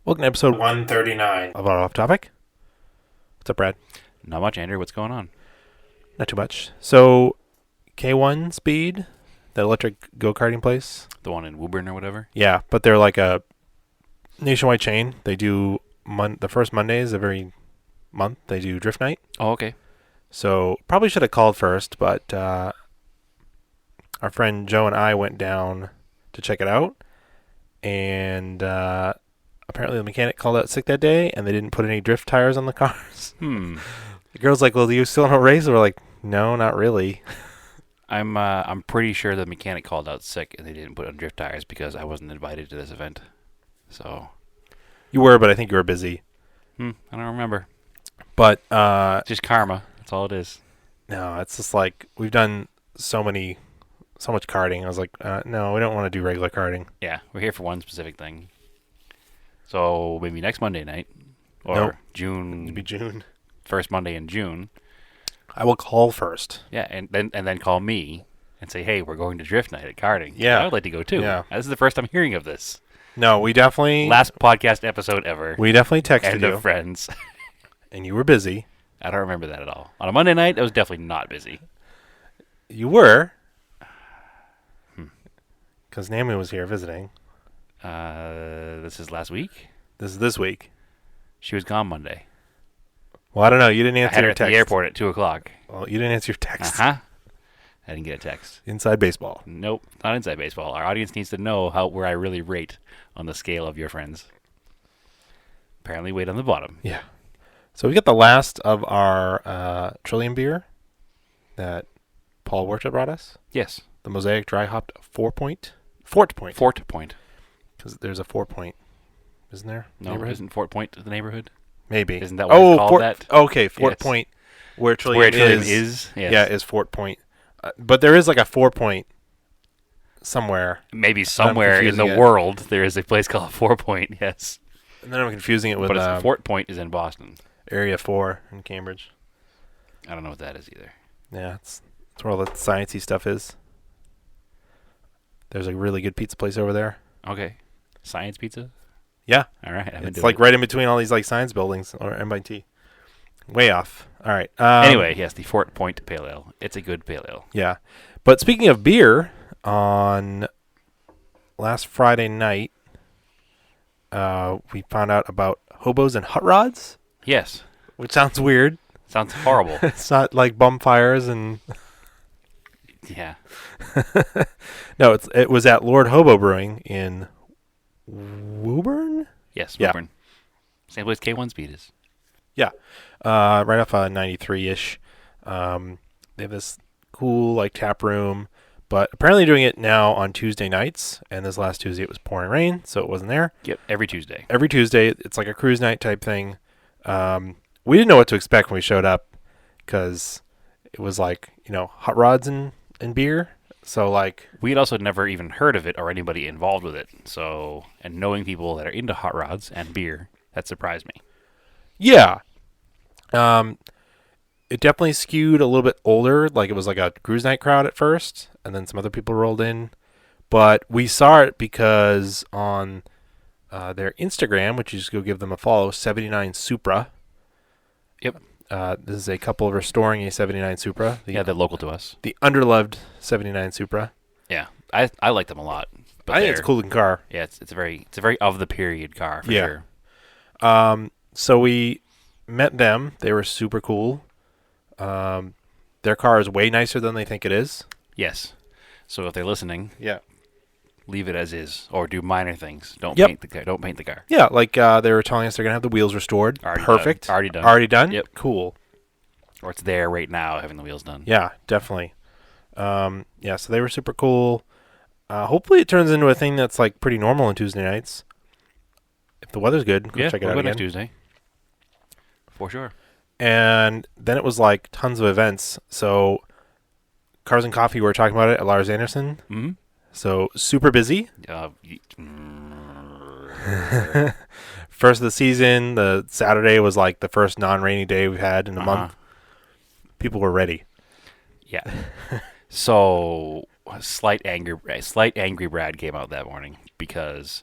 Welcome to episode 139 of our Off Topic. What's up, Brad? Not much, Andrew. What's going on? Not too much. So, K1 Speed, that electric go-karting place. The one in Woburn or whatever? Yeah, but they're like a nationwide chain. They do the first Mondays of every month. They do drift night. Oh, okay. So, probably should have called first, but our friend Joe and I went down to check it out. And apparently the mechanic called out sick that day, and they didn't put any drift tires on the cars. The girl's like, well, do you still want to race? We're like, no, not really. I'm pretty sure the mechanic called out sick and they didn't put on drift tires because I wasn't invited to this event. So You were, but I think you were busy. I don't remember. But Just karma. That's all it is. no, it's just like we've done so much karting. I was like, no, we don't want to do regular karting. Yeah, we're here for one specific thing. So maybe next Monday night or Nope. June It'd be June. first Monday in June. I will call first. Yeah, and then call me and say, hey, we're going to drift night at karting. Yeah. I would like to go too. Yeah. This is the first I'm hearing of this. No, we definitely Last podcast episode ever. texted End you, of friends. and you were busy. I don't remember that at all. On a Monday night, I was definitely not busy. You were, because Naomi was here visiting. This is last week. This is this week. She was gone Monday. Well, I don't know. You didn't I answer had her your at text. the airport at 2:00. Well, you didn't answer your text. I didn't get a text. Inside baseball. Nope, not inside baseball. Our audience needs to know where I really rate on the scale of your friends. Apparently, weight on the bottom. Yeah. So we got the last of our Trillium beer that Paul Worcester brought us. Yes, The Mosaic Dry Hopped Fort Point. Fort Point. Because there's a Fort Point, isn't there? No, Neighborhood? isn't Fort Point the neighborhood? Maybe. Isn't that what it's called? Fort, okay, Fort Yes. Point, where Trillium, Where Trillium is. is. Yes. Yeah, is Fort Point. But there is like a 4 Point somewhere. Maybe somewhere in the confusing it. world there is a place called Fort Point. Yes, And then I'm confusing it with but Fort Point is in Boston. Area 4 in Cambridge. I don't know what that is either. Yeah, it's where all the sciencey stuff is. There's a really good pizza place over there. Okay, Science Pizza. Yeah. All right. It's like right in between all these like science buildings or MIT. Way off. All right. Anyway, yes, the Fort Point Pale Ale. It's a good pale ale. Yeah. But speaking of beer, on last Friday night, we found out about hobos and hot rods, Yes. which sounds weird. Sounds horrible. It's not like bum fires and Yeah. no, it was at Lord Hobo Brewing in Woburn. Yes, Yeah. Woburn. Same place K1 Speed is. Right off 93-ish. They have this cool like tap room, but apparently doing it now on Tuesday nights. And this last Tuesday it was pouring rain, so it wasn't there. Yep, every Tuesday. Every Tuesday it's like a cruise night type thing. We didn't know what to expect when we showed up because it was like hot rods and beer. So like We had also never even heard of it or anybody involved with it. So, and knowing people that are into hot rods and beer, that surprised me. yeah. It definitely skewed a little bit older. Like it was like a cruise night crowd at first, and then some other people rolled in. But we saw it because on their Instagram, which you just go give them a follow, 79 Supra. Yep. This is a couple restoring a 79 Supra. Yeah, they're local to us. The underloved 79 Supra. Yeah, I like them a lot. But I think it's a cool looking car. Yeah, it's a very of the period car for sure. So we met them. They were super cool. Their car is way nicer than they think it is. Yes. So if they're listening, Yeah. leave it as is or do minor things. Don't Yep. paint the car. Don't paint the car. Yeah, like they were telling us they're going to have the wheels restored. Already Perfect. done. Already done. Already done? Yep. Cool. Or it's there right now having the wheels done. Yeah, definitely. So they were super cool. Hopefully it turns into a thing that's like pretty normal on Tuesday nights. If the weather's good, go check it we'll out go again. next Tuesday. For sure. And then it was like tons of events. So Cars and Coffee, we were talking about it at Lars Anderson. Mm-hmm. So super busy. Uh, First of the season, the Saturday was like the first non-rainy day we've had in a month. People were ready. Yeah. So, slight angry Brad came out that morning because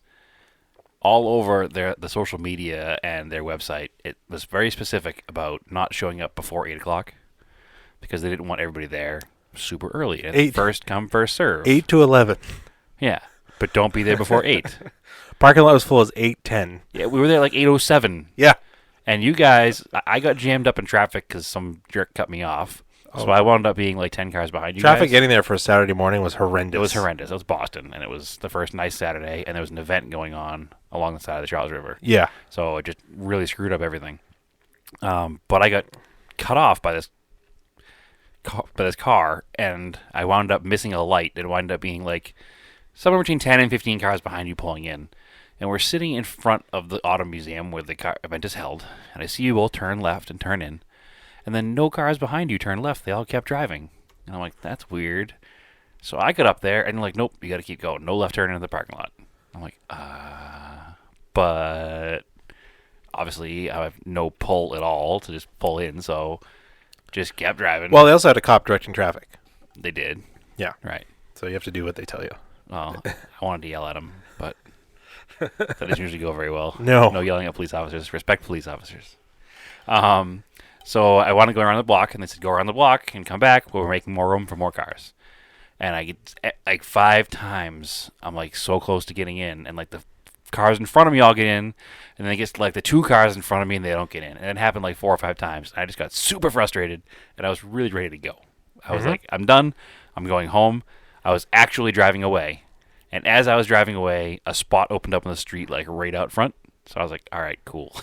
all over the social media and their website, it was very specific about not showing up before 8 o'clock because they didn't want everybody there super early. And Eight. first come, first serve. 8 to 11. Yeah, but don't be there before 8. Parking lot was full as 8:10. Yeah, we were there like 8:07. Yeah. And you guys, I got jammed up in traffic because some jerk cut me off. So I wound up being like 10 cars behind you Traffic guys. getting there for a Saturday morning was horrendous. It was horrendous. It was Boston, and it was the first nice Saturday, and there was an event going on along the side of the Charles River. Yeah. So it just really screwed up everything. But I got cut off by this car, and I wound up missing a light. It wound up being like somewhere between 10 and 15 cars behind you pulling in. And we're sitting in front of the Auto Museum where the car event is held, and I see you both turn left and turn in. And then no cars behind you turn left. They all kept driving. And I'm like, that's weird. So I got up there, and they're like, nope, you got to keep going. No left turn into the parking lot. I'm like, but obviously I have no pull at all to just pull in, so just kept driving. Well, they also had a cop directing traffic. They did. Yeah. Right. So you have to do what they tell you. Well, I wanted to yell at them, but that doesn't usually go very well. No. No yelling at police officers. Respect police officers. So I wanted to go around the block, and they said, go around the block and come back. We're making more room for more cars. And I get, like, 5 times, I'm, like, so close to getting in. And, like, the cars in front of me all get in. And then it gets to, like, the 2 cars in front of me, and they don't get in. And it happened, like, 4 or 5 times. And I just got super frustrated, and I was really ready to go. I was like, I'm done. I'm going home. I was actually driving away. And as I was driving away, a spot opened up on the street, like, right out front. So I was like, all right, cool.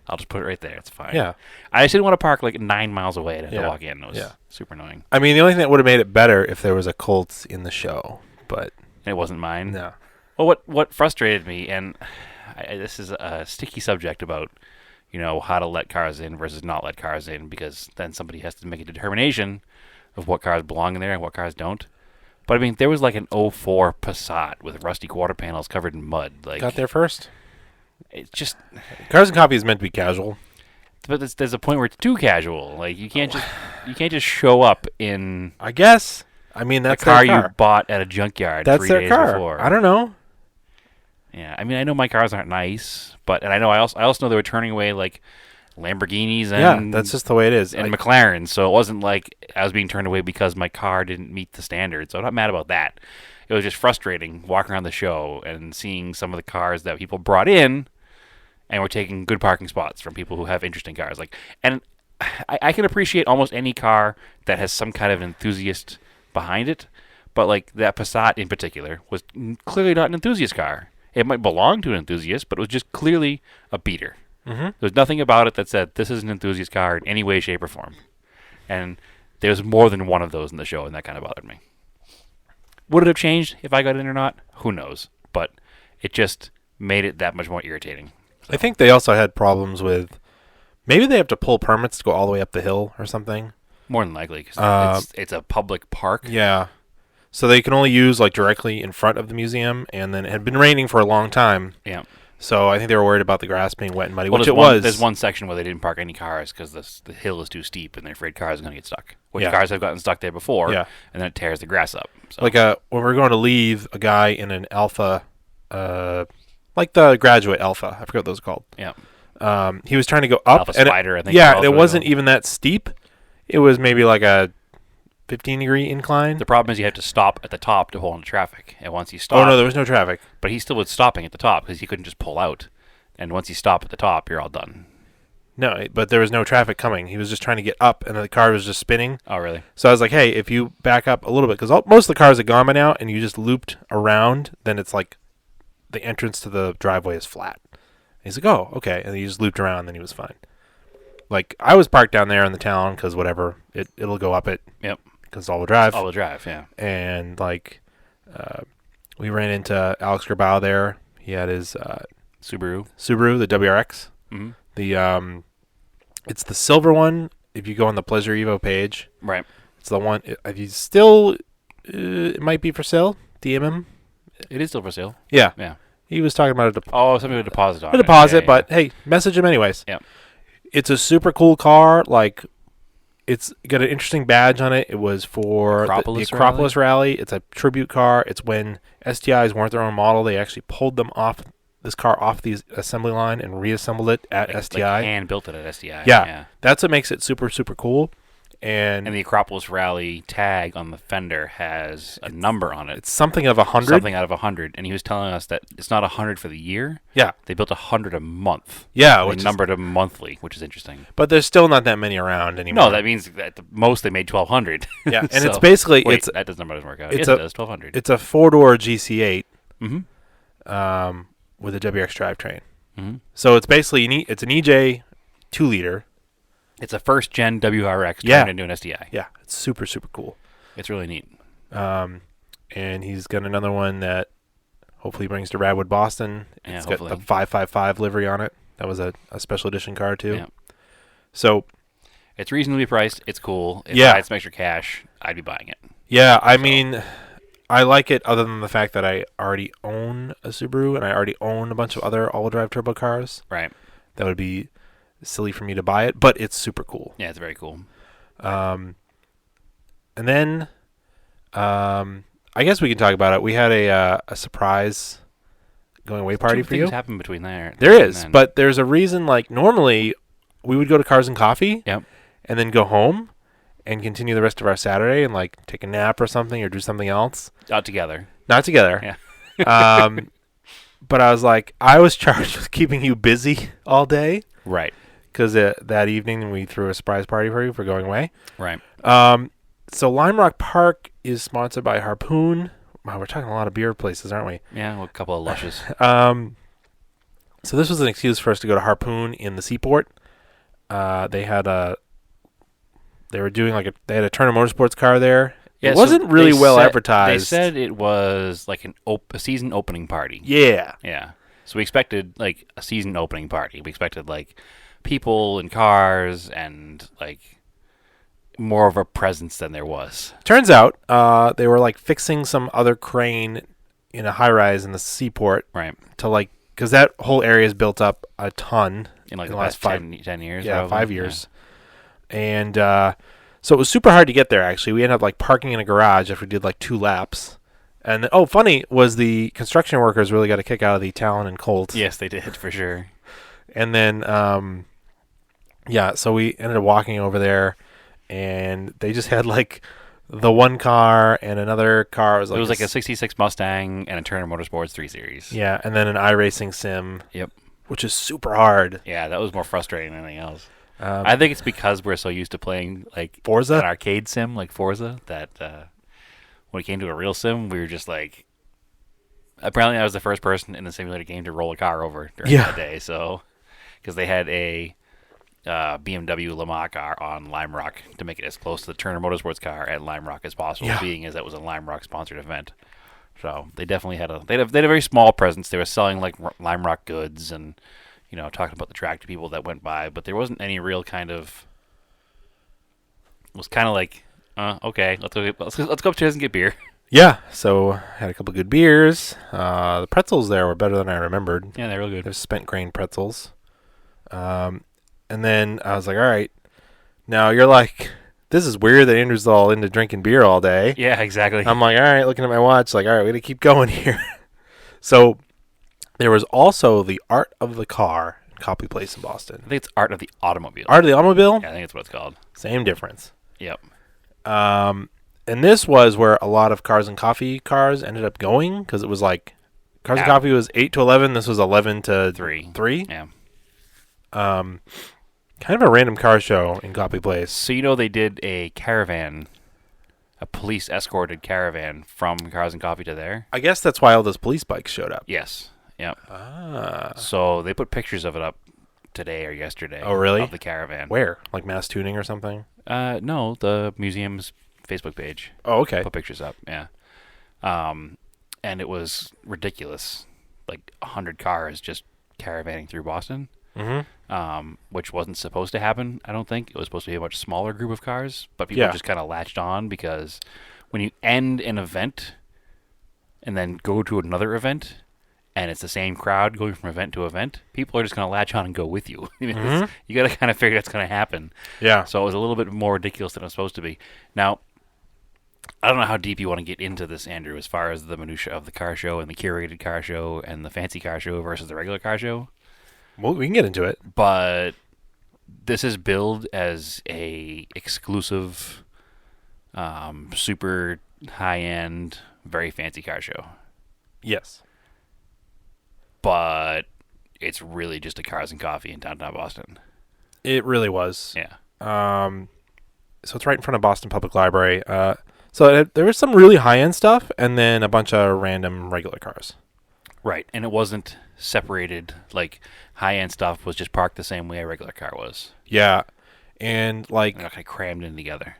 I'll just put it right there. It's fine. Yeah. I just didn't want to park like 9 miles away and have to walk in. It was Yeah. super annoying. I mean, the only thing that would have made it better if there was a Colts in the show, but It wasn't mine. no. Well, what frustrated me, and this is a sticky subject about, how to let cars in versus not let cars in, because then somebody has to make a determination of what cars belong in there and what cars don't. But I mean, there was like an '04 Passat with rusty quarter panels covered in mud. Like, Got there first. it's just. Cars and Coffee is meant to be casual. But there's a point where it's too casual. Like you can't just show up in I guess. I mean, a that's car their you car. bought at a junkyard That's 3 their days car. before. I don't know. Yeah, I mean, I know my cars aren't nice, and I know I also know they were turning away like Lamborghinis and Yeah, that's just the way it is. and McLarens. So it wasn't like I was being turned away because my car didn't meet the standards. So I'm not mad about that. It was just frustrating walking around the show and seeing some of the cars that people brought in, and we're taking good parking spots from people who have interesting cars. And I can appreciate almost any car that has some kind of enthusiast behind it, but like that Passat in particular was clearly not an enthusiast car. It might belong to an enthusiast, but it was just clearly a beater. Mm-hmm. There's nothing about it that said this is an enthusiast car in any way, shape, or form. And there's more than one of those in the show, and that kind of bothered me. Would it have changed if I got in or not? Who knows? But it just made it that much more irritating. I think they also had problems with maybe they have to pull permits to go all the way up the hill or something. More than likely, because it's a public park. Yeah. So they can only use like directly in front of the museum, and then it had been raining for a long time. Yeah. So I think they were worried about the grass being wet and muddy, Well, which there's it one, was. There's one section where they didn't park any cars because the hill is too steep and they're afraid cars are going to get stuck. Which Yeah. cars have gotten stuck there before, Yeah. and then it tears the grass up. So. Like when we were going to leave, a guy in an Alpha, like the graduate Alpha, I forget what those are called. Yeah. He was trying to go up. Alpha and Spider, I think. Yeah, is and it also wasn't called. even that steep. It was maybe like a 15-degree incline. The problem is you have to stop at the top to hold on to traffic, and once you stop, Oh no, there was no traffic. but he still was stopping at the top because he couldn't just pull out. And once you stop at the top, you're all done. No, but there was no traffic coming. He was just trying to get up, and the car was just spinning. Oh, really? So I was like, hey, if you back up a little bit, because most of the cars are gone by now, and you just looped around, then it's like the entrance to the driveway is flat. And he's like, oh, okay. And he just looped around, and then he was fine. Like, I was parked down there in the town, because whatever, it'll go up it. Yep. Because it's all-wheel drive. All-wheel drive, yeah. And, like, we ran into Alex Grabau there. He had his Subaru, the WRX. Mm-hmm. The it's the silver one. If you go on the Pleasure Evo page, Right. it's the one. He's still, it might be for sale. DM him. It is still for sale. Yeah, Yeah. he was talking about Somebody would deposit on a it. deposit, Yeah, but hey, message him anyways. Yeah. It's a super cool car. Like, it's got an interesting badge on it. It was for the Acropolis Acropolis Rally. It's a tribute car. It's when STIs weren't their own model. They actually pulled them off this car off the assembly line and reassembled it at STI. Like hand built it at STI. Yeah, that's what makes it super, super cool. And the Acropolis Rally tag on the fender has a number on it. It's something of 100. Something out of 100. And he was telling us that it's not 100 for the year. Yeah. They built 100 a month. Yeah. They numbered them monthly, which is interesting. But there's still not that many around anymore. No, that means that at the most they made 1,200. Yeah, and so, it's basically... that number doesn't work out. Yes, it does, 1,200. It's a four-door GC8 mm-hmm. With a WRX drivetrain. Mm-hmm. So it's basically... It's an EJ 2-liter. It's a first-gen WRX turned into an STI. Yeah, it's super, super cool. It's really neat. And he's got another one that hopefully brings to Radwood, Boston. Yeah, it's hopefully. got the 555 livery on it. That was a special edition car, too. Yeah. So... It's reasonably priced. It's cool. If I had some extra cash, I'd be buying it. Yeah, I mean... I like it other than the fact that I already own a Subaru and I already own a bunch of other all-wheel drive turbo cars. Right. That would be silly for me to buy it, but it's super cool. Yeah, it's very cool. And then I guess we can talk about it. We had a surprise going away party for you. Things happen between there. There is, but there's a reason. Like normally, we would go to Cars and Coffee, yep, and then go home and continue the rest of our Saturday and like take a nap or something or do something else. Not together. Not together. Yeah. But I was like, I was charged with keeping you busy all day. Right. Because that evening we threw a surprise party for you for going away. Right. So Lime Rock Park is sponsored by Harpoon. Wow, we're talking a lot of beer places, aren't we? Yeah, well, a couple of lushes. So this was an excuse for us to go to Harpoon in the Seaport. They had they had a Turner Motorsports car there. Yeah, it wasn't really well advertised. They said it was like a season opening party. Yeah. Yeah. So we expected like a season opening party. We expected like people and cars and like more of a presence than there was. Turns out they were like fixing some other crane in a high rise in the Seaport. Right. To like, because that whole area is built up a ton in like the last 10 years. Yeah, probably. 5 years. Yeah. And so it was super hard to get there, actually. We ended up like parking in a garage after we did like 2 laps. And funny was the construction workers really got a kick out of the Talon and Colt. Yes, they did, for sure. And then, so we ended up walking over there, and they just had like the one car and another car. It was like a 66 Mustang and a Turner Motorsports 3 Series. Yeah, and then an iRacing sim. Yep. Which is super hard. Yeah, that was more frustrating than anything else. I think it's because we're so used to playing like Forza? an arcade sim like Forza that when it came to a real sim, we were just like... Apparently, I was the first person in the simulator game to roll a car over during that day. So, because they had a BMW Le Mans car on Lime Rock to make it as close to the Turner Motorsports car at Lime Rock as possible, being as that was a Lime Rock sponsored event. So they definitely had they had a very small presence. They were selling like Lime Rock goods and talking about the track to people that went by, but there wasn't any real kind of... It was kind of like, okay, let's go upstairs and get beer. Yeah, so had a couple good beers. The pretzels there were better than I remembered. Yeah, they're real good. They're spent grain pretzels. And then I was like, all right, now you're like, this is weird that Andrew's all into drinking beer all day. Yeah, exactly. I'm like, all right, looking at my watch, like, all right, we got to keep going here. So there was also the Art of the Car in Copley Place in Boston. I think it's Art of the Automobile. Art of the Automobile? Yeah, I think that's what it's called. Same difference. Yep. And this was where a lot of Cars and Coffee cars ended up going, because it was like Cars and Coffee was 8 to 11. This was 11 to 3. Yeah. Kind of a random car show in Copley Place. So they did a caravan, a police escorted caravan from Cars and Coffee to there. I guess that's why all those police bikes showed up. Yes. Yep. Ah. So they put pictures of it up today or yesterday. Oh, really? Of the caravan. Where? Like Mass Tuning or something? No, the museum's Facebook page. Oh, okay. Put pictures up, yeah. And it was ridiculous. Like 100 cars just caravanning through Boston. Mm-hmm. Which wasn't supposed to happen, I don't think. It was supposed to be a much smaller group of cars, but people just kind of latched on because when you end an event and then go to another event and it's the same crowd going from event to event, people are just going to latch on and go with you. You got to kind of figure that's going to happen. Yeah. So it was a little bit more ridiculous than it was supposed to be. Now, I don't know how deep you want to get into this, Andrew, as far as the minutia of the car show and the curated car show and the fancy car show versus the regular car show. Well, we can get into it. But this is billed as a exclusive, super high end, very fancy car show. Yes. But it's really just a Cars and Coffee in downtown Boston. It really was. Yeah. So it's right in front of Boston Public Library. There was some really high-end stuff, and then a bunch of random regular cars. Right. And it wasn't separated. Like, high end stuff was just parked the same way a regular car was. Yeah, and like They're not kind of crammed in together.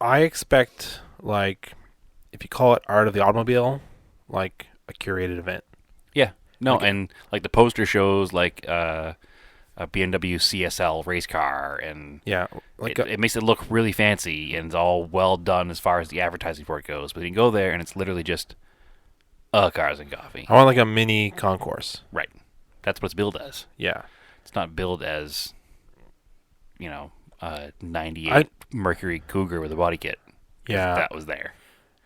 I expect, like, if you call it art of the automobile, like a curated event. Yeah. No, Like- and like the poster shows like a BMW CSL race car, and Yeah, like it makes it look really fancy, and it's all well done as far as the advertising for it goes. But you can go there, and it's literally just a Cars and Coffee. I want like a mini concourse. Right. That's what it's billed as. Yeah, It's not billed as, a 98 I- Mercury Cougar with a body kit. yeah, That was there.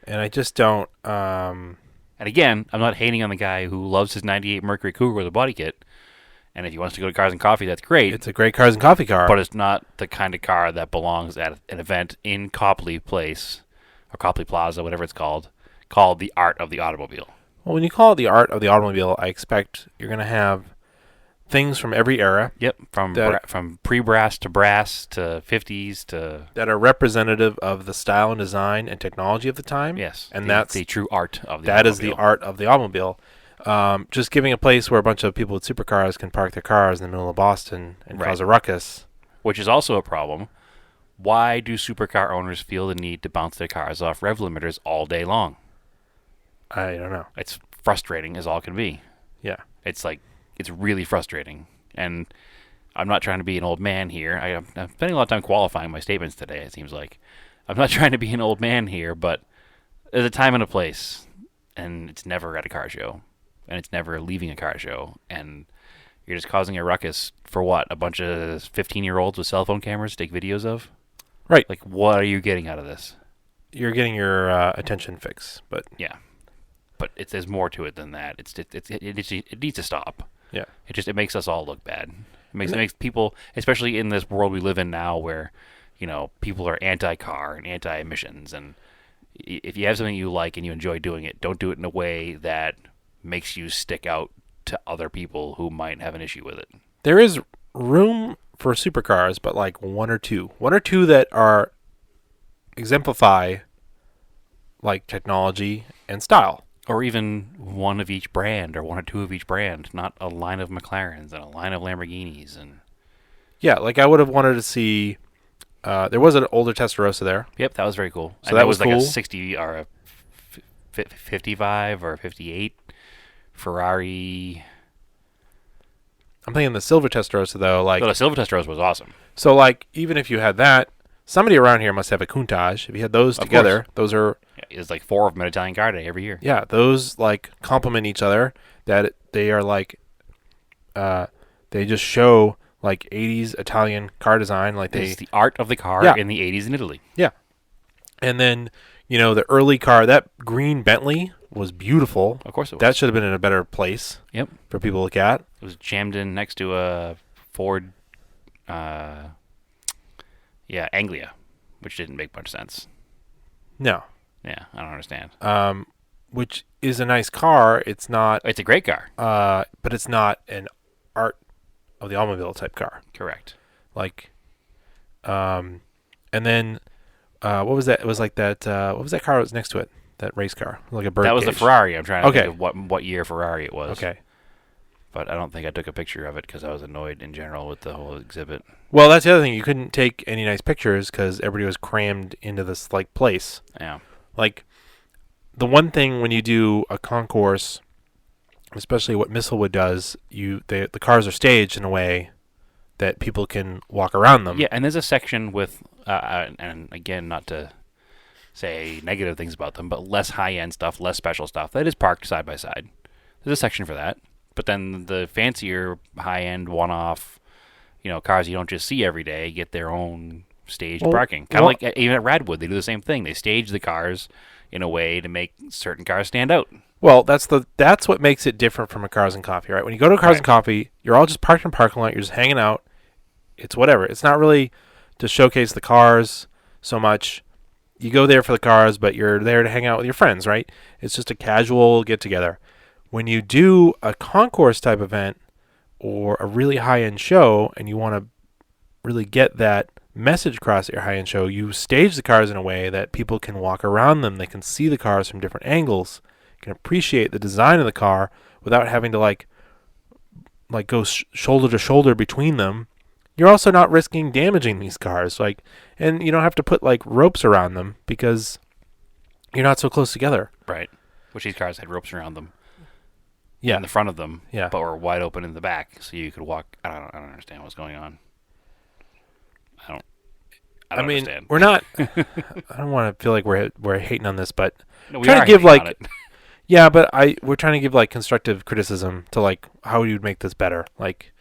and I just don't. And again, I'm not hating on the guy who loves his 98 Mercury Cougar with a body kit. And if he wants to go to Cars and Coffee, that's great. It's a great Cars and Coffee car, But it's not the kind of car that belongs at an event in Copley Place or Copley Plaza, whatever it's called the Art of the Automobile. well, when you call it the art of the automobile, I expect you're gonna have things from every era Yep, from That- from pre-brass to brass to 50s to that are representative of the style and design and technology of the time. yes, and the, that's the true art of the that is the automobile. art of the automobile. Just giving a place where a bunch of people with supercars can park their cars in the middle of Boston and Right. cause a ruckus. Which is also a problem. Why do supercar owners feel the need to bounce their cars off rev limiters all day long? I don't know. It's frustrating as all can be. Yeah. It's really frustrating. And I'm not trying to be an old man here. I'm spending a lot of time qualifying my statements today, it seems like. I'm not trying to be an old man here, but there's a time and a place. And it's never at a car show. And it's never leaving a car show. And you're just causing a ruckus for what? A bunch of 15-year-olds with cell phone cameras to take videos of? Right. Like, what are you getting out of this? You're getting your attention fix, but Yeah. But there's more to it than that. It needs to stop. yeah. It makes us all look bad. It makes people, especially in this world we live in now, where people are anti-car and anti-emissions, and if you have something you like and you enjoy doing it, don't do it in a way that makes you stick out to other people who might have an issue with it. There is room for supercars, but like one or two that are exemplify like technology and style. Or even one of each brand, or one or two of each brand, not a line of McLarens and a line of Lamborghinis. And Yeah, like I would have wanted to see. There was an older Testarossa there. yep, that was very cool. So And that it was like a cool. 60 or a 55 or 58 Ferrari. I'm thinking the silver Testarossa though. Like The Silver Testarossa was awesome. so, like even if you had that, somebody around here must have a Countach. If you had those Of together, those are There's like 4 of them at Italian Car Day every year. yeah, those like complement each other. That they are like, they just show like 80s Italian car design. Like It's they the art of the car Yeah. in the 80s in Italy. and then the early car, that green Bentley was beautiful. Of course it was. That should have been in a better place Yep. for people to look at. It was jammed in next to a Ford, Anglia, which didn't make much sense. No, Yeah, I don't understand. which is a nice car. It's not, It's a great car. but it's not an art of the automobile type car. Correct. Like, and then what was that? It was like that. What was that car that was next to it? That race car, like a bird. That was the cage. Ferrari. I'm trying to Okay. think of what year Ferrari it was. Okay. But I don't think I took a picture of it because I was annoyed in general with the whole exhibit. Well, that's the other thing. You couldn't take any nice pictures because everybody was crammed into this like place. Yeah. Like, the one thing when you do a concourse, especially what Mistlewood does, the cars are staged in a way that people can walk around them. Yeah, and there's a section with, and again, not to say negative things about them, but less high-end stuff, less special stuff that is parked side by side. There's a section for that. But then the fancier, high-end, one-off, cars you don't just see every day get their own staged Well, parking. Kind of like even at Radwood, they do the same thing. They stage the cars in a way to make certain cars stand out. Well, that's what makes it different from a Cars and Coffee, right? When you go to Cars Right. and Coffee, you're all just parked in a parking lot. You're just hanging out. It's whatever. It's not really to showcase the cars so much. You go there for the cars, but you're there to hang out with your friends, right? It's just a casual get together. When you do a concourse type event or a really high end show, and you want to really get that message across at your high end show, you stage the cars in a way that people can walk around them. They can see the cars from different angles, can appreciate the design of the car without having to like go shoulder to shoulder between them. You're also not risking damaging these cars, and you don't have to put like ropes around them because you're not so close together. Right. Which these cars had ropes around them Yeah, in the front of them, yeah. but were wide open in the back, so you could walk. I don't understand what's going on. I don't mean, understand. we're not. I don't want to feel like we're hating on this, but No, we trying are to give hating on like it. yeah, but we're trying to give like constructive criticism to like how you'd make this better. Like,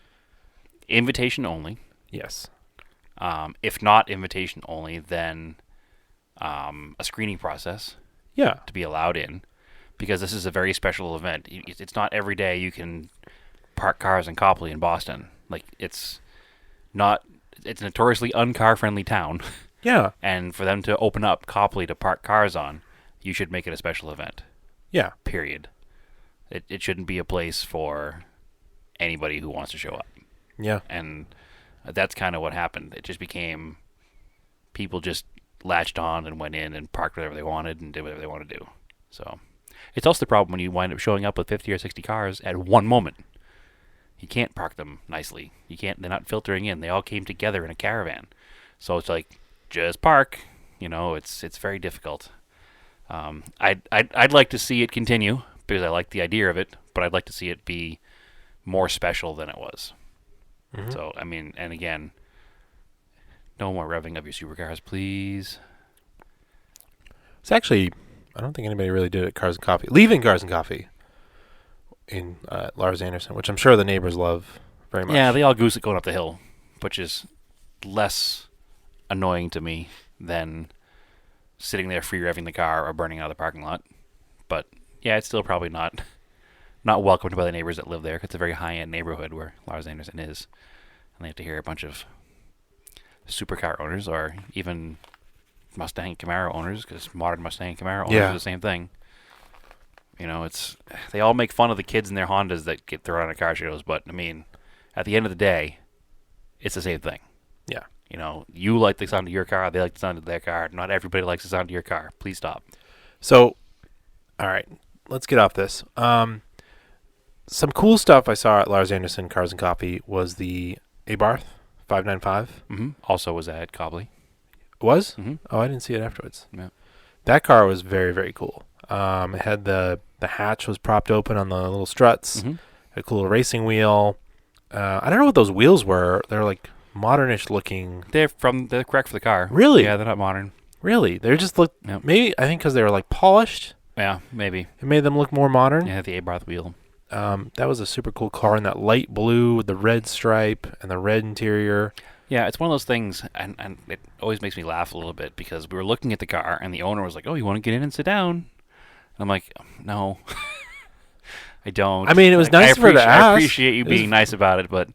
Invitation only. yes, If not invitation only, then a screening process yeah, to be allowed in, because this is a very special event. It's not every day you can park cars in Copley in Boston. Like it's not. It's a notoriously uncar-friendly town, yeah, and for them to open up Copley to park cars on, you should make it a special event. yeah, Period. It shouldn't be a place for anybody who wants to show up. yeah. And that's kind of what happened. It just became people just latched on and went in and parked whatever they wanted and did whatever they wanted to do. So it's also the problem when you wind up showing up with 50 or 60 cars at one moment. You can't park them nicely. You can't. They're not filtering in. They all came together in a caravan. So it's like just park. It's very difficult. I'd like to see it continue because I like the idea of it, but I'd like to see it be more special than it was. Mhm. So I mean, and again, no more revving up your supercars, please. It's actually, I don't think anybody really did it at Cars and Coffee. Leaving Cars and Coffee in Lars Anderson, which I'm sure the neighbors love very much. Yeah, they all goose it going up the hill, which is less annoying to me than sitting there free revving the car or burning out of the parking lot. But yeah, it's still probably not welcomed by the neighbors that live there. 'Cause it's a very high-end neighborhood where Lars Anderson is, and they have to hear a bunch of supercar owners or even Mustang Camaro owners, because modern Mustang Camaro owners Yeah. are the same thing. They all make fun of the kids in their Hondas that get thrown at car shows, but I mean, at the end of the day, it's the same thing. Yeah. You like the sound of your car, they like the sound of their car. Not everybody likes the sound of your car. Please stop. So, all right, let's get off this. Some cool stuff I saw at Lars Anderson Cars and Coffee was the Abarth 595. Also was at Cobley. Was? Mm-hmm. Oh, I didn't see it afterwards. Yeah. That car was very, very cool. It had the hatch was propped open on the little struts. Mm-hmm. Had a cool little racing wheel. I don't know what those wheels were. They're like modernish looking. They're correct for the car. Really? Yeah, they're not modern. Really? They just looked. Yep. Maybe I think because they were like polished, Yeah, maybe. it made them look more modern. Yeah, the Abarth wheel. That was a super cool car in that light blue with the red stripe and the red interior. Yeah, it's one of those things, and it always makes me laugh a little bit because we were looking at the car, and the owner was like, "Oh, you want to get in and sit down?" And I'm like, "No, I don't." I mean, it was nice of her to I ask. appreciate you It was- being nice about it, but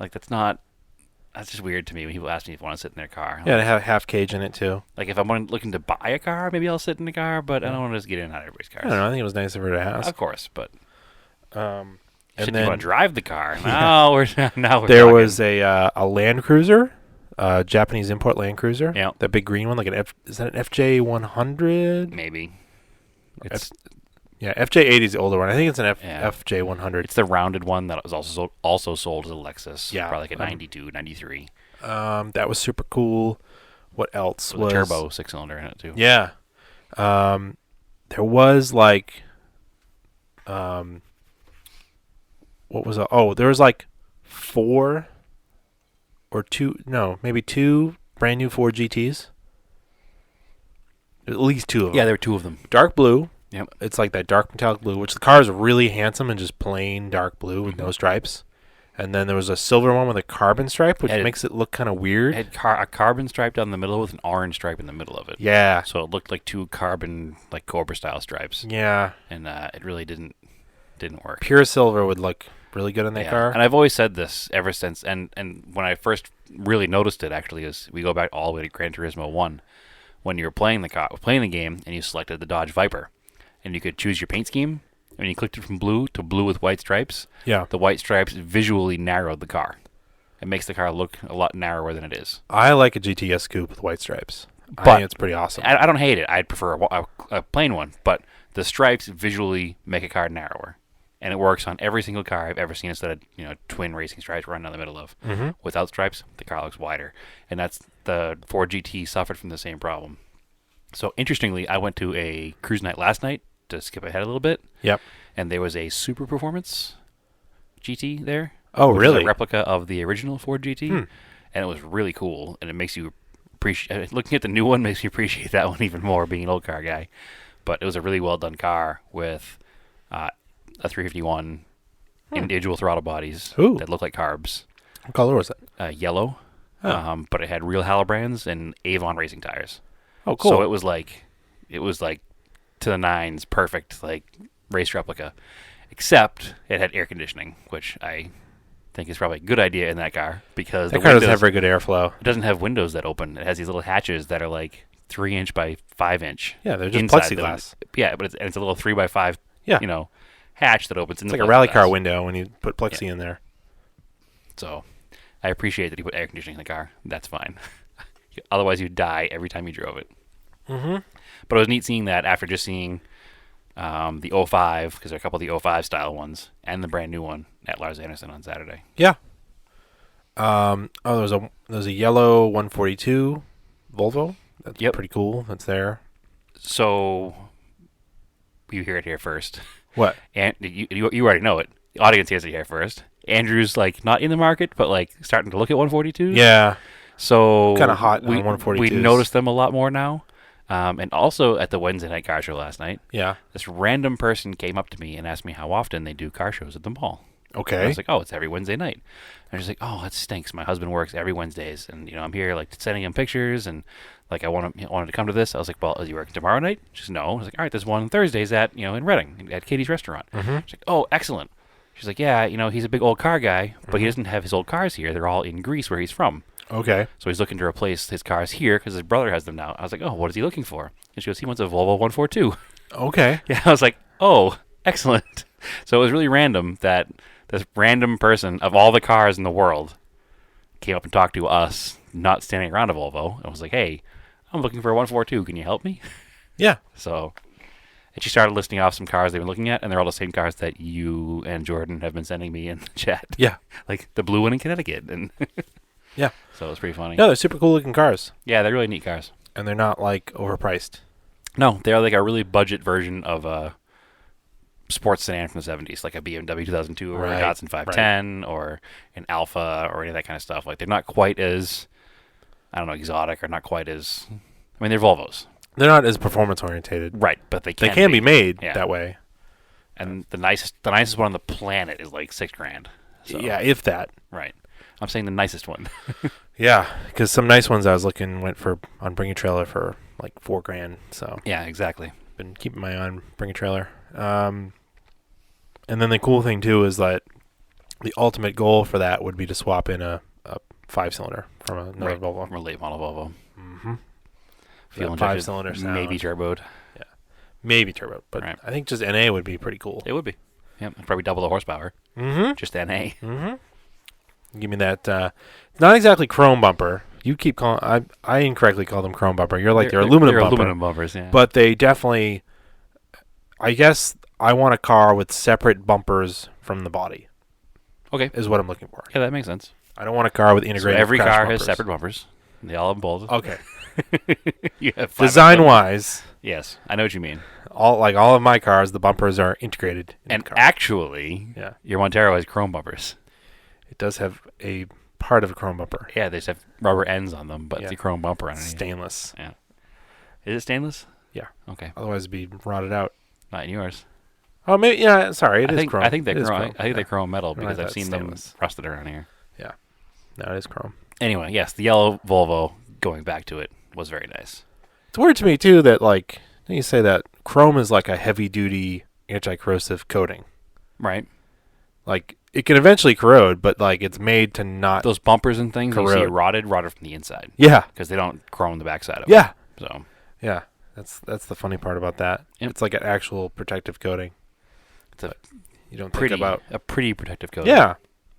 like that's just weird to me when people ask me if I want to sit in their car. Yeah, they have a half cage in it too. Like if I'm looking to buy a car, maybe I'll sit in the car, but I don't want to just get in and out of everybody's I cars. don't know. I think it was nice of her to ask. Of course, but And should you then want to drive the car? Yeah. No, we're there talking. was a Land Cruiser, Japanese import Land Cruiser. Yeah. That big green one, like is that an FJ 100? Maybe it's Yeah, FJ 80 is the older one. I think it's an Yeah. FJ 100. it's the rounded one that was also sold as a Lexus. Yeah. Probably like a 92, 93. That was super cool. What else With was a turbo 6-cylinder in it too. Yeah. There was like what was it? Oh, there was like maybe two brand new Ford GTs. At least two of them. Yeah, there were two of them. Dark blue. Yep. It's like that dark metallic blue, which the car is really handsome and just plain dark blue with no stripes. And then there was a silver one with a carbon stripe, which It makes it look kind of It weird. had a carbon stripe down the middle with an orange stripe in the middle of it. Yeah. So it looked like two carbon, like Cobra style stripes, Yeah. and it really didn't work. Pure silver would look really good in that car. And I've always said this ever since. And when I first really noticed it, actually, is we go back all the way to Gran Turismo 1, when you were playing the game, and you selected the Dodge Viper, and you could choose your paint scheme. When you clicked it from blue to blue with white stripes, Yeah. the white stripes visually narrowed the car. It makes the car look a lot narrower than it is. I like a GTS coupe with white stripes. I But think it's pretty awesome. I don't hate it. I'd prefer a plain one, but the stripes visually make a car narrower, and it works on every single car I've ever seen instead of twin racing stripes running down the middle of. Mm-hmm. Without stripes, the car looks wider, and that's the Ford GT suffered from the same problem. So interestingly, I went to a cruise night last night to skip ahead a little bit, Yep. and there was a Super Performance GT there. Oh, which is really? a replica of the original Ford GT, Hmm. and it was really cool. And it makes you appreciate looking at the new one makes you appreciate that one even more, being an old car guy. But it was a really well done car with a 351 individual throttle bodies Ooh. that look like carbs, What color was it? yellow, Oh. but it had real Halibrands and Avon racing tires. Oh, cool. So it was like to the nines, perfect like race replica. Except it had air conditioning, which I think is probably a good idea in that car because that the car doesn't windows, have very good airflow. it doesn't have windows that open. It has these little hatches that are like 3-inch by 5-inch. Yeah, they're just inside the plexiglass. Yeah, but it's a little 3x5, Yeah. hatch that opens. It's like a rally car window when you put plexi in there. So I appreciate that he put air conditioning in the car. That's fine. Otherwise, you'd die every time you drove it. Mm-hmm. But it was neat seeing that after just seeing the 05, because there are a couple of the 05 style ones, and the brand new one at Lars Anderson on Saturday. Yeah. There's a yellow 142 Volvo. That's Yep. pretty cool. That's there. So you hear it here first. What? And you already know it. The audience hears it here first. Andrew's like not in the market, but like starting to look at 142s. Yeah. So Kinda hot on we 142s. noticed them a lot more now. And also at the Wednesday night car show last night, Yeah. this random person came up to me and asked me how often they do car shows at the mall. I Okay. was like, oh, it's every Wednesday night. And she's like, oh, that stinks. My husband works every Wednesdays, and I'm here like sending him pictures, and like wanted to come to this. I was like, well, is he working tomorrow night? She's no. I was like, all right, there's one Thursdays at in Reading at Katie's restaurant. Mm-hmm. She's like, oh, excellent. She's like, yeah, he's a big old car guy, but he doesn't have his old cars here. They're all in Greece where he's from. Okay. So he's looking to replace his cars here because his brother has them now. I was like, oh, what is he looking for? And she goes, he wants a Volvo 142. Okay. Yeah, I was like, oh, excellent. So it was really random that this random person of all the cars in the world came up and talked to us, not standing around a Volvo, and was like, hey, I'm looking for a 142. Can you help me? Yeah. So, and she started listing off some cars they've been looking at, and they're all the same cars that you and Jordan have been sending me in the chat. Yeah. Like the blue one in Connecticut. And Yeah. so it was pretty funny. Yeah, they're super cool looking cars, Yeah, they're really neat cars. and they're not like overpriced. No, they're like a really budget version of a sports sedan from the 70s, like a BMW 2002 or Right, a Datsun 510 or an Alpha or any of that kind of stuff. Like they're not quite as, I don't know, exotic or not quite as, I mean, they're Volvos. They're not as performance orientated. Right, but they They can, can be made Yeah. that way. And the nicest one on the planet is like $6,000. So, Yeah, if that. Right. I'm saying the nicest one. Yeah, because some nice ones I was looking went for on Bring a Trailer for like $4,000. So Yeah, exactly. been keeping my eye on Bring a Trailer. And then the cool thing too is that the ultimate goal for that would be to swap in a 5-cylinder from another Right, Volvo. from a late model Volvo. Mm-hmm. Fuel That injected, 5-cylinder sound. maybe turboed. Maybe turbo, but Right. I think just NA would be pretty cool. It would be. Yeah, probably double the horsepower. Mm-hmm. Just NA. Mm-hmm. Give me that. It's not exactly chrome bumper. You keep calling. I incorrectly called them chrome bumper. You're like they're aluminum they're bumper. aluminum bumpers, yeah. But they definitely. I guess I want a car with separate bumpers from the body. Okay. Is what I'm looking for. Yeah, that makes sense. I don't want a car with So integrated. every crash car bumpers. has separate bumpers. They all have bolted. Okay. You have 5 Design of them. wise, Yes, I know what you mean. all of my cars, the bumpers are integrated. In And the car. actually, Yeah. your Montero has chrome bumpers. It does have a part of a chrome bumper. Yeah, they just have rubber ends on them, but Yeah. it's a chrome bumper underneath. Stainless. Is it stainless? Yeah. Okay. Otherwise, it'd be rotted out. Not in yours. Oh, maybe. Yeah, sorry, it I is think chrome. I think they're It is chrome. chrome. I think Yeah. they're chrome metal No, I because I've thought seen stainless. them rusted around here. Yeah. No, it is chrome. Anyway, yes, the yellow Volvo. Going back to it was very nice. It's weird to me too that like you say that chrome is like a heavy duty anti-corrosive coating. Right. Like it can eventually corrode, but like it's made to not. Those bumpers and things you see Corrode. rotted from the inside Yeah. because they don't chrome the backside of Yeah. them. So Yeah. That's the funny part about that. Yep. It's like an actual protective coating. it's a You don't pretty think about. pretty protective coating. Yeah.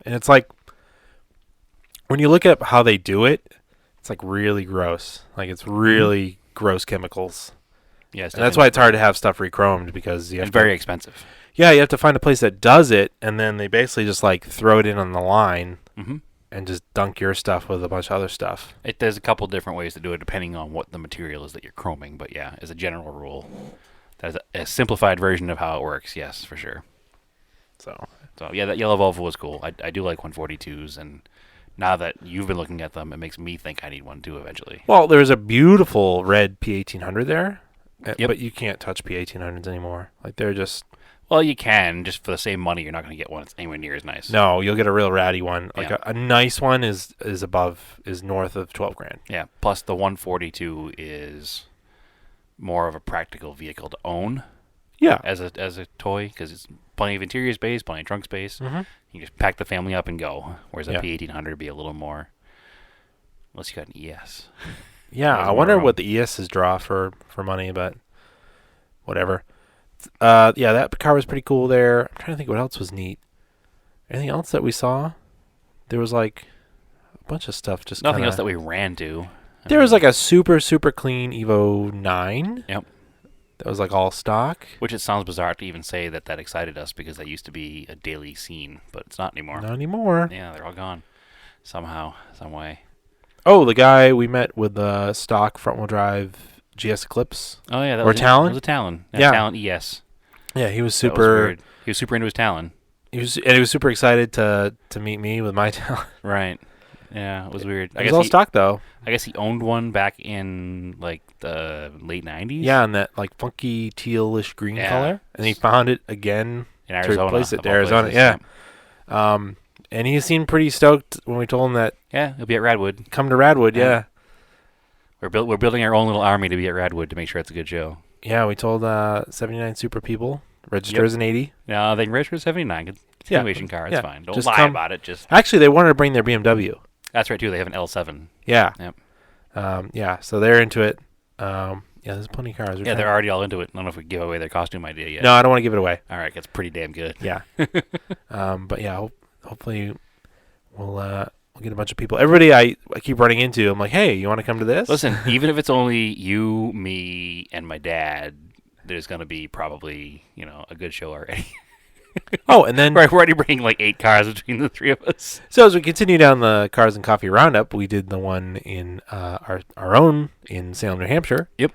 And it's like when you look at how they do it, it's like really gross. Like it's really gross chemicals. Yeah, it's And that's why it's hard to have stuff re-chromed because you have and to, very expensive. yeah, you have to find a place that does it, and then they basically just like throw it in on the line Mm-hmm. and just dunk your stuff with a bunch of other stuff. There's a couple different ways to do it depending on what the material is that you're chroming. But yeah, as a general rule, that's a simplified version of how it works. Yes, for sure. So So yeah, that yellow Volvo was cool. I do like 142s, and now that you've been looking at them, it makes me think I need one too eventually. well, there's a beautiful red P1800 there, Yep. but you can't touch P1800s anymore. Like they're just Well, you can just for the same money. You're not going to get one that's anywhere near as nice. no. You'll get a real ratty one. Like Yeah. a nice one is north of 12 grand. Yeah. Plus, the 142 is more of a practical vehicle to own Yeah. as a toy because it's plenty of interior space, plenty of trunk space. Mm-hmm. You just pack the family up and go. Whereas a Yeah. P1800 would be a little more, unless you got an ES. Yeah, There's I more wonder room. what the ESs draw for money, but whatever. Yeah, that car was pretty cool there. I'm trying to think what else was neat. Anything else that we saw? There was like a bunch of stuff. Just Nothing kinda, else that we ran to. There was like a super clean Evo 9. Yep. That was like all stock. Which it sounds bizarre to even say that excited us because that used to be a daily scene, but it's not anymore. Not anymore. Yeah, they're all gone somehow, some way. Oh, the guy we met with the stock front wheel drive GS Eclipse. Oh yeah, that Or was Talon? It was a Talon. Yeah. Talon ES. Yeah, he was That was super. weird. He was super into his Talon. He was super excited to meet me with my talent. Right. Yeah, it was weird. It was all stock though. I guess he owned one back in like the late 90s. Yeah, in that like funky tealish green Yeah. color, and he found it again in Arizona. replace it of to all Arizona, places. yeah. And he seemed pretty stoked when we told him that Yeah, he'll be at Radwood. come to Radwood. Yeah. Yeah, We're building our own little army to be at Radwood to make sure it's a good show. yeah. We told 79 Super people register as an 80. No, they can register 79. Continuation car. It's yeah. fine. Don't Just lie come- about it. Just Actually, they wanted to bring their BMW. that's right too. They have an L7. Yeah. Yep. Yeah. So they're into it. Yeah, there's plenty of cars. Yeah, they're already all into it. I don't know if we give away their costume idea yet. No, I don't want to give it away. All right, that's pretty damn good. Yeah. But yeah, hopefully we'll get a bunch of people. Everybody I keep running into, I'm like, hey, you want to come to this? Listen, even if it's only you, me, and my dad, there's going to be probably, a good show already. Oh, and then Right, we're already bringing like 8 cars between the 3 of us. so as we continue down the Cars and Coffee Roundup, we did the one in our own in Salem, New Hampshire. Yep.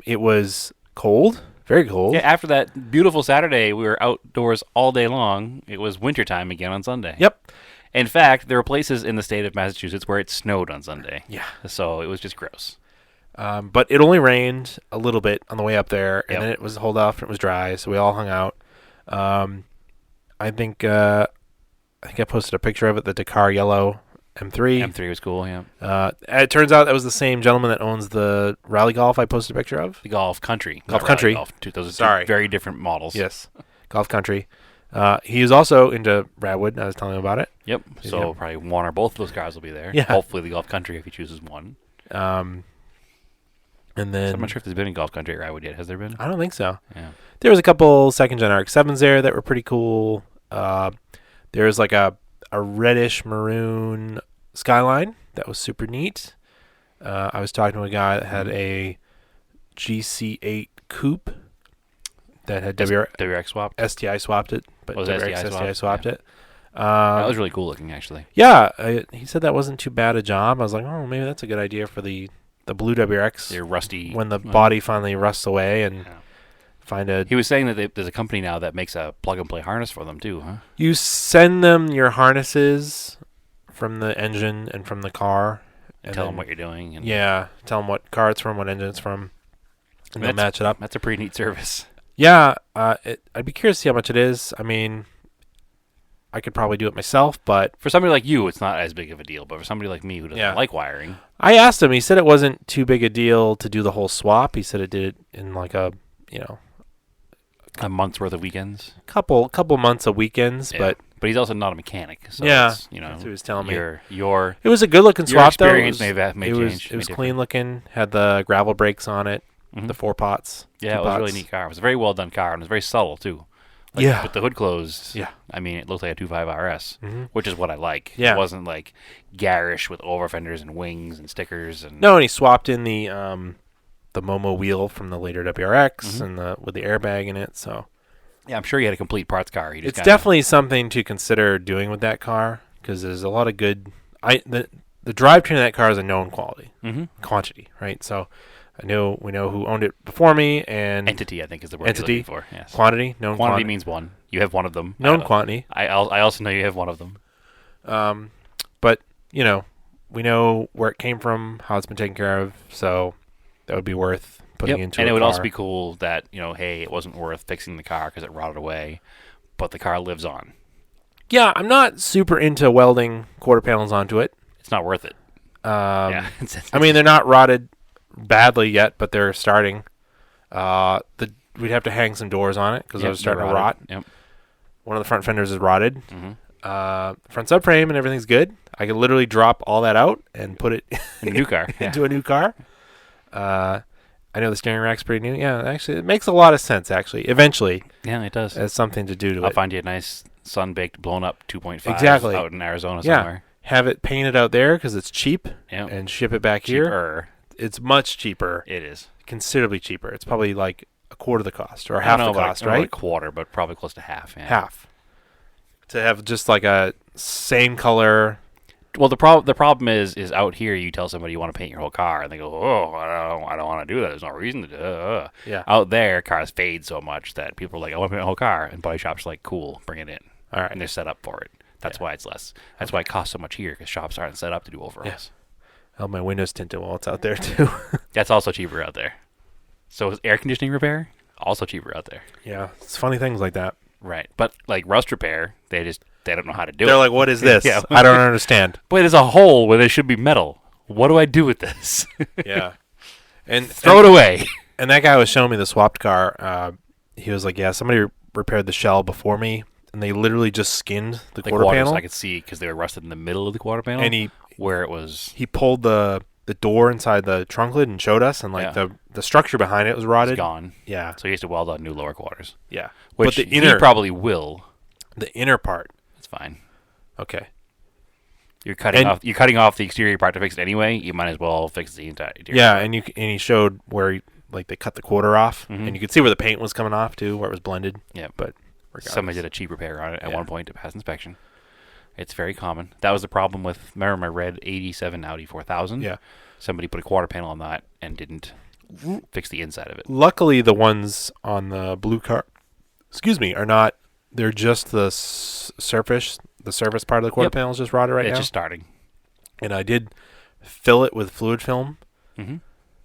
It was cold, very cold. Yeah, after that beautiful Saturday, we were outdoors all day long. It was wintertime again on Sunday. Yep. In fact, there were places in the state of Massachusetts where it snowed on Sunday. Yeah. So it was just gross. But it only rained a little bit on the way up there, and Yep. then it was hold off and it was dry, so we all hung out. I think I posted a picture of it, the Dakar yellow M3. M3 was cool, yeah. It turns out that was the same gentleman that owns the Rally Golf I posted a picture of. The Golf Country. Golf not Country. Rally Golf. Those are Sorry. two very different models. Yes, Golf Country. He is also into Radwood. I was telling him about it. Yep. So Yep. probably one or both of those cars will be there. Yeah. Hopefully the Golf Country if he chooses one. And So then I'm not sure if there's been a Golf Country at Radwood yet. Has there been? I don't think so. Yeah. There was a couple second-gen RX-7s there that were pretty cool. There was like a reddish maroon Skyline that was super neat. I was talking to a guy that had a GC8 coupe that had WRX swapped. STI swapped it, but Was WRX STI STI swapped? swapped Yeah. it. That was really cool looking, actually. Yeah, he said that wasn't too bad a job. I was like, oh, maybe that's a good idea for the blue WRX They're rusty. when the body finally rusts away and Yeah. find a. He was saying that there's a company now that makes a plug-and-play harness for them, too, huh? You send them your harnesses from the engine and from the car. And tell them what you're doing. And Yeah, tell them what car it's from, what engine it's from, and they'll That's- match it up. That's a pretty neat service. Yeah, I'd be curious to see how much it is. I mean, I could probably do it myself, but For somebody like you, it's not as big of a deal. But for somebody like me who doesn't yeah. like wiring, I asked him. He said it wasn't too big a deal to do the whole swap. He said it did it in like a, you know, a month's worth of weekends. couple months of weekends, Yeah. but But he's also not a mechanic, so yeah, it's, you know, that's what he was telling me. your It was a good looking your swap though. experience may It was change. it was clean looking. Had the gravel brakes on it, Mm-hmm. the 4 pots. Yeah, it was a really neat car. It was a very well done car, and it was very subtle too. Like, Yeah. with the hood closed. Yeah. I mean, it looked like a 2.5 RS, which is what I like. Yeah. It wasn't like garish with over fenders and wings and stickers and No, and he swapped in the Momo wheel from the later WRX and with the airbag in it. So yeah, I'm sure he had a complete parts car. He just it's kinda, definitely something to consider doing with that car because there's a lot of good. The drivetrain of that car is a known quantity, right? So we know who owned it before me and entity. I think is the word entity you're looking for. Yes. quantity, known Quantity quantity, means one. You have one of them. known quantity. I also know you have one of them. But we know where it came from, how it's been taken care of, so that would be worth putting into. And a it would car. also be cool that hey, it wasn't worth fixing the car because it rotted away, but the car lives on. Yeah, I'm not super into welding quarter panels onto it. It's not worth it. Yeah. I mean, they're not rotted badly yet, but they're starting. We'd have to hang some doors on it because I was starting to rot. Yep. One of the front fenders is rotted. Mm-hmm. Front subframe and everything's good. I could literally drop all that out and put it In a new car. into a new car. I know the steering rack's pretty new. Yeah, actually, it makes a lot of sense. Actually, eventually, Yeah, it does. has something to do to I'll it. find you a nice sun-baked, blown-up 2.5 Exactly. out in Arizona Yeah. somewhere. Have it painted out there because it's cheap, Yeah. and ship it back here. Cheaper. It's much cheaper, It is. considerably cheaper. It's probably like a quarter the cost or I half don't the know about cost, I don't know right? about a quarter, but probably close to half. Yeah. Half. To have just like a same color. Well, the problem is out here you tell somebody you want to paint your whole car and they go, oh, I don't want to do that. There's no reason to do it. Yeah. Out there, cars fade so much that people are like, I want to paint my whole car, and body shops are like, cool, bring it in. All right. And they're set up for it. That's why it's less. That's why it costs so much here because shops aren't set up to do overalls. Yes. I have my windows tinted while it's out there too. That's also cheaper out there. So is air conditioning repair also cheaper out there. Yeah, it's funny things like that. Right. But like rust repair, they don't know how to do it. They're like, "What is this? Yeah. I don't understand." But there's a hole where there should be metal. What do I do with this? Yeah, and Throw it away. And that guy was showing me the swapped car. He was like, "Yeah, somebody repaired the shell before me, and they literally just skinned the quarter quarters, panel." I could see because they were rusted in the middle of the quarter panel. And where it was. he pulled the door inside the trunk lid and showed us, and like the structure behind it was rotted. It's gone. Yeah, So he has to weld out new lower quarters. yeah. Which but he probably will. the inner part. It's fine. Okay. You're cutting off the exterior part to fix it anyway. You might as well fix the entire interior. Yeah, and he showed where like they cut the quarter off, Mhm. and you could see where the paint was coming off too, where it was blended. Yeah. But regardless. Somebody did a cheap repair on it at Yeah. one point to pass inspection. It's very common. That was the problem with, remember my red 87 Audi 4000? Yeah. Somebody put a quarter panel on that and didn't fix the inside of it. Luckily, the ones on the blue car, are not. They're just the surface. The surface part of the quarter Yep. panel is just rotted right It's now. just starting. And I did fill it with fluid film, Mm-hmm.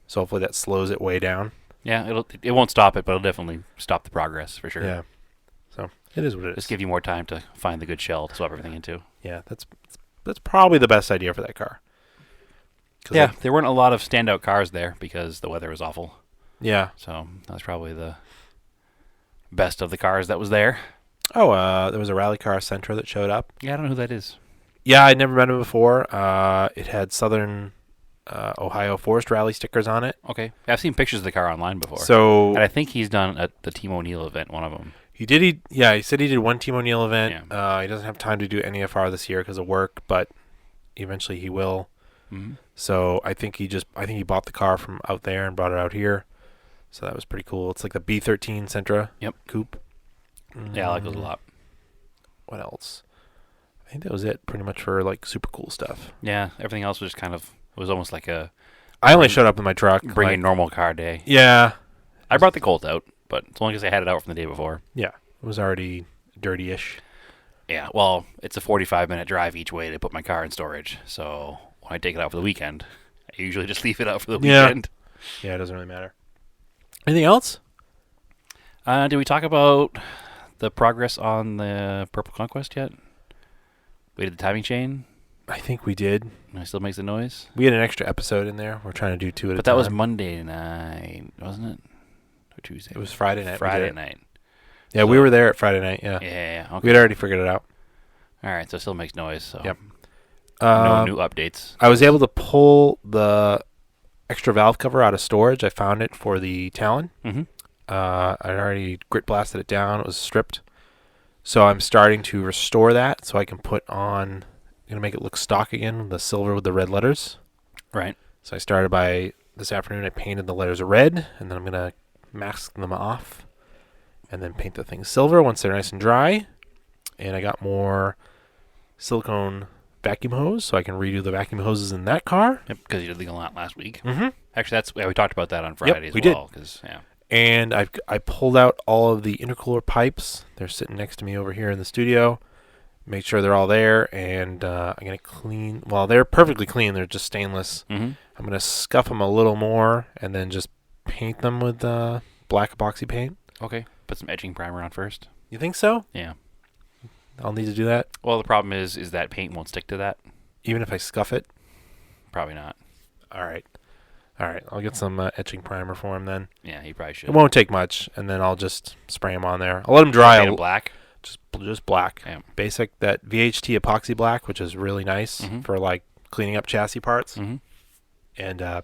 so hopefully that slows it way down. Yeah, it won't stop it, but it'll definitely stop the progress for sure. Yeah. So it is what it Just is. give you more time to find the good shell to swap everything into. Yeah, that's probably the best idea for that car. Yeah, there weren't a lot of standout cars there because the weather was awful. Yeah. So that was probably the best of the cars that was there. Oh, there was a rally car Sentra that showed up. Yeah, I don't know who that is. Yeah, I'd never met him before. It had Southern Ohio Forest Rally stickers on it. Okay. I've seen pictures of the car online before. So and I think he's done at the Team O'Neill event, one of them. he did. He said he did one Team O'Neill event. Yeah. He doesn't have time to do any FR this year because of work, but eventually he will. Mm-hmm. So I think he bought the car from out there and brought it out here. So that was pretty cool. It's like the B13 Sentra coupe. Yeah, I like those a lot. What else? I think that was it pretty much for like super cool stuff. Yeah, everything else was just kind of, it was almost like a I only showed up in my truck. bring a like, normal car day. Yeah. I brought the Colt out, but as long as I had it out from the day before. Yeah. It was already dirty-ish. Yeah, well, it's a 45-minute drive each way to put my car in storage. So when I take it out for the weekend, I usually just leave it out for the Yeah. weekend. Yeah, it doesn't really matter. Anything else? Did we talk about the progress on the Purple Conquest yet? We did the timing chain. I think we did. And it still makes the noise. We had an extra episode in there. We're trying to do 2 at a time. But that was Monday night, wasn't it? Or Tuesday? It was Friday night. Friday night. Yeah, we were there at Friday night. Yeah. Yeah. Okay. We had already figured it out. All right, so it still makes noise. So Yep. no new updates. I was able to pull the extra valve cover out of storage. I found it for the Talon. Mm-hmm. I already grit blasted it down. It was stripped. So I'm starting to restore that so I can put on, I'm going to make it look stock again, the silver with the red letters. Right. So I started by this afternoon. I painted the letters red, and then I'm going to mask them off and then paint the things silver once they're nice and dry. And I got more silicone vacuum hose, so I can redo the vacuum hoses in that car. Yep, because you did the lot last week. Mm-hmm. Actually, we talked about that on Friday as we well. Did. And I pulled out all of the intercooler pipes. They're sitting next to me over here in the studio. Make sure they're all there, and I'm going to clean. Well, they're perfectly clean. They're just stainless. Mm-hmm. I'm going to scuff them a little more and then just paint them with black epoxy paint. Okay. Put some etching primer on first. You think so? Yeah. I'll need to do that? Well, the problem is that paint won't stick to that. Even if I scuff it? Probably not. All right. I'll get some etching primer for him then. Yeah, you probably should. It won't take much, and then I'll just spray them on there. I'll let them dry. Paint 'em black? Just black. Yeah. Basic, that VHT epoxy black, which is really nice for like cleaning up chassis parts. Mm-hmm. And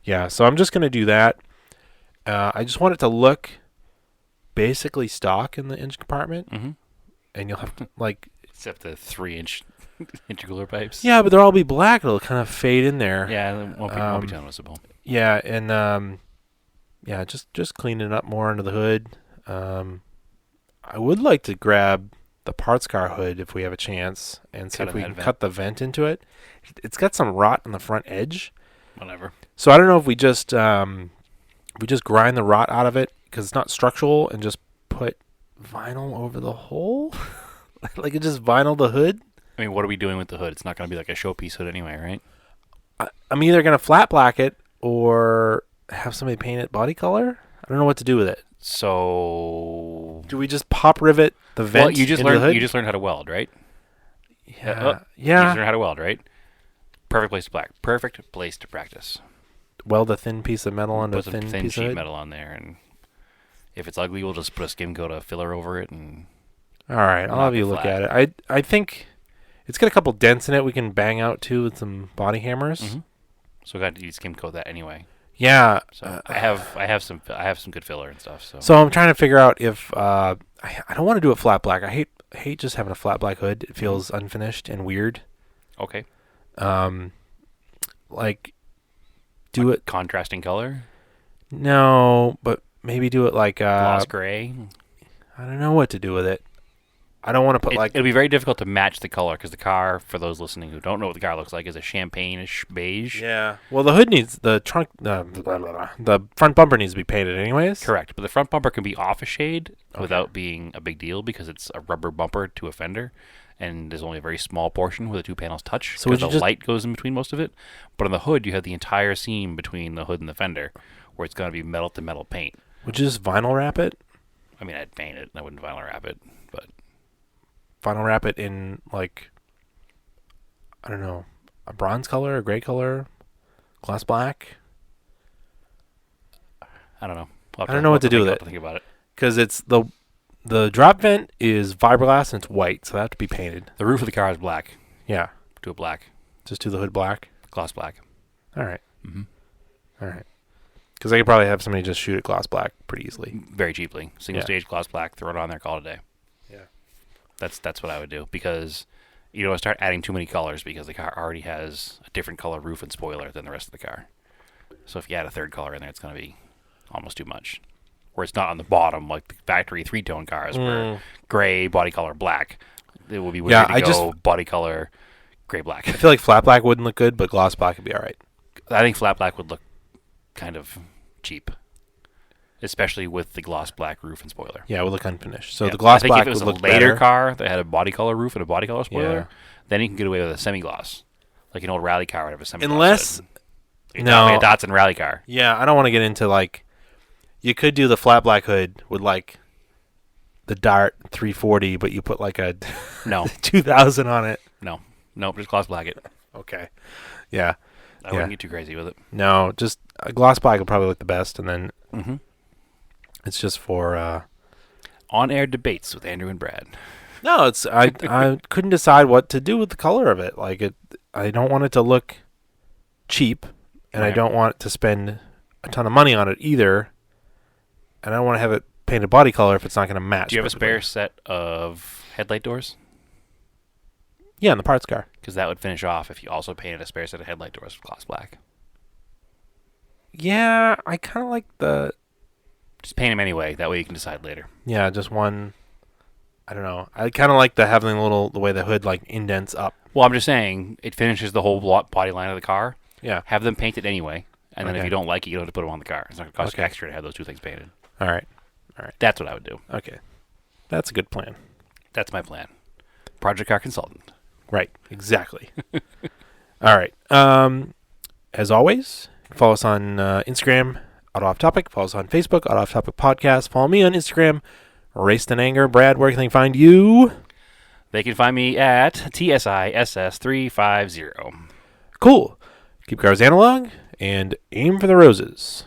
yeah, so I'm just going to do that. I just want it to look basically stock in the engine compartment. Mm-hmm. And you'll have to, like... Except the 3-inch intercooler pipes. Yeah, but they'll all be black. It'll kind of fade in there. Yeah, it won't be too noticeable. Yeah, and yeah, just cleaning it up more under the hood. I would like to grab the parts car hood if we have a chance and see if we can cut the vent into it. It's got some rot on the front edge. Whatever. So I don't know if we just grind the rot out of it because it's not structural and just put vinyl over the hole. Like it just vinyl the hood. I mean, what are we doing with the hood? It's not going to be like a showpiece hood anyway, right? I'm either going to flat black it or have somebody paint it body color. I don't know what to do with it. So do we just pop rivet the vent? Well, you just learned how to weld, right? Yeah. You just learned how to weld, right? Perfect place to practice. Weld a thin piece of metal onto a thin piece of sheet wood? metal on there, and if it's ugly, we'll just put a skim coat of filler over it. And all right, I'll have you look at it. I think it's got a couple dents in it we can bang out too with some body hammers. Mm-hmm. So we got to skim coat that anyway. Yeah. So I have some good filler and stuff. So I'm trying to figure out if I don't want to do it flat black. I hate just having a flat black hood. It feels unfinished and weird. Okay. Like do it contrasting color? No, but maybe do it like gloss gray. I don't know what to do with it. I don't want to put it'll be very difficult to match the color because the car, for those listening who don't know what the car looks like, is a champagne-ish beige. Yeah. Well, the hood needs the trunk. The front bumper needs to be painted, anyways. Correct, but the front bumper can be off a shade without being a big deal because it's a rubber bumper to a fender, and there's only a very small portion where the two panels touch. So the light goes in between most of it. But on the hood, you have the entire seam between the hood and the fender, where it's going to be metal to metal paint. Would you just vinyl wrap it? I mean, I'd paint it. I wouldn't vinyl wrap it, but. Vinyl wrap it in, like, I don't know, a bronze color, a gray color, gloss black? I don't know. I don't know what to do with it. Think about it. Because it's the drop vent is fiberglass and it's white, so that have to be painted. The roof of the car is black. Yeah. Do it black. Just do the hood black? Gloss black. All right. Mm-hmm. All right. Because I could probably have somebody just shoot it gloss black pretty easily. Very cheaply. Single stage gloss black, throw it on there, call it a day. Yeah. That's what I would do because you don't start adding too many colors because the car already has a different color roof and spoiler than the rest of the car. So if you add a third color in there, it's going to be almost too much. Where it's not on the bottom like the factory 3-tone cars where gray, body color, black. It would be weird to go body color, gray, black. I feel like flat black wouldn't look good, but gloss black would be all right. I think flat black would look kind of cheap. Especially with the gloss black roof and spoiler. Yeah, it would look unfinished. So the gloss black would look better. If it was a later car that had a body color roof and a body color spoiler, then you can get away with a semi-gloss. Like an old rally car would have a semi-gloss. Unless... a Datsun rally car. Yeah, I don't want to get into, like... You could do the flat black hood with like the Dart 340, but you put like a No, 2000 on it. no, just gloss black it. Okay. Yeah. I wouldn't get too crazy with it. No, just a gloss black will probably look the best, and then Mm-hmm. it's just for. On-air debates with Andrew and Brad. No, it's I couldn't decide what to do with the color of it. Like it, I don't want it to look cheap, and I Right. don't want to spend a ton of money on it either. And I don't want to have it painted body color if it's not going to match. Do you have a perfectly. spare set of headlight doors? Yeah, in the parts car. Because that would finish off if you also painted a spare set of headlight doors with gloss black. Yeah, I kind of like the. Just paint them anyway. That way you can decide later. Yeah, just one. I don't know. I kind of like the having the way the hood like indents up. Well, I'm just saying it finishes the whole body line of the car. Yeah. Have them paint it anyway, and then if Okay. you don't like it, you don't have to put them on the car. It's not going to cost you Okay. extra to have those two things painted. All right. That's what I would do. Okay. That's a good plan. That's my plan. Project car consultant. Right. Exactly. All right. As always, follow us on Instagram, Auto Off Topic. Follow us on Facebook, Auto Off Topic Podcast. Follow me on Instagram, Raced in Anger. Brad, where can they find you? They can find me at TSISS350. Cool. Keep cars analog and aim for the roses.